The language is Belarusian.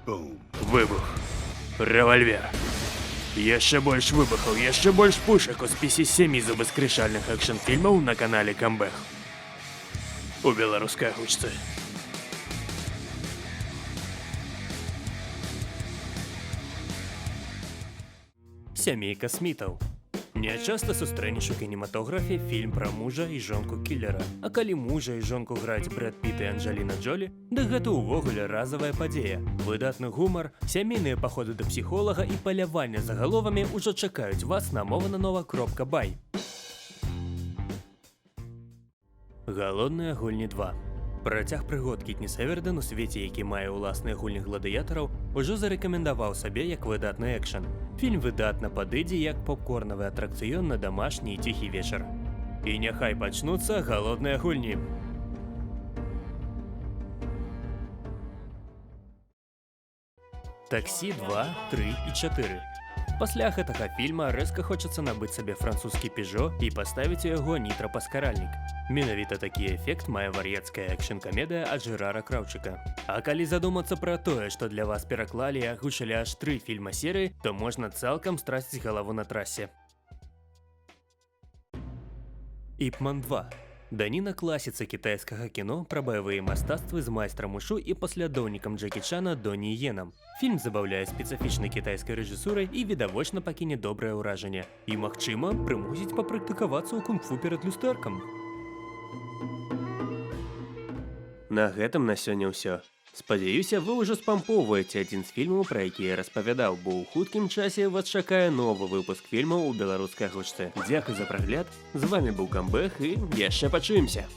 Выбух. Рэвальвер. Яшчэ больш выбухаў, яшчэ больш пушак у спісе 7 зубаскрышальных экшн-фільмаў на канале Камбэх. У беларускай гучцы. Сямейка Смітаў. Нячаста сустрэнеш у кінематографе фільм пра мужа і жонку кілера. А калі мужа і жонку граць Брэд Піт і Анджеліна Джолі, дык гэта ўвогуле разавая падзея. Выдатны гумар, сямейныя паходы да псіхолага і паляванне за галовамі ўжо чакаюць вас на movananova.by. Галодныя гульні 2. Працяг прыгод Кітні Северден у свеце, які мае ўласныя гульні гладыятараў, ужо зарэкамендаваў сабе як выдатны экшн. Фільм выдатна падыдзе як попкорнавы атракцыён на дамашні і ціхі вечар. І няхай пачнуцца галодныя гульні. Таксі 2, 3 і 4. Пасля гэтага фільма рэзка хочацца набыць сабе французскі Пежо і паставіць у яго нітра-паскаральнік. Менавіта такі эфект мае вар'яцкая экшн-камедыя ад Жэрара Краўчыка. А калі задумацца пра тое, што для вас пераклалі і агучылі аж 3 фільма серыі, то можна цалкам страціць галаву на трасе. Іп-ман 2. Даніна класіцы кітайскага кіно пра баявыя мастацтвы з майстрам ушу і паслядоўнікам Джекі Чана Доні Йенам. Фільм забаўляе спецыфічнай кітайскай рэжысурай і відавочна пакіне добрае ўражанне. І, магчыма, прымусіць папрактыкавацца ў кунг-фу перад люстэркам. На гэтым на сёння ўсё. Спадзяюся, вы ўжо спампоўваеце адзін з фільмаў, пра які я распавядаў, бо ў хуткім часе вас чакае новы выпуск фільмаў у беларускай гучцы. Дзякуй за прагляд, з вамі быў Камбэх і яшчэ пачуемся!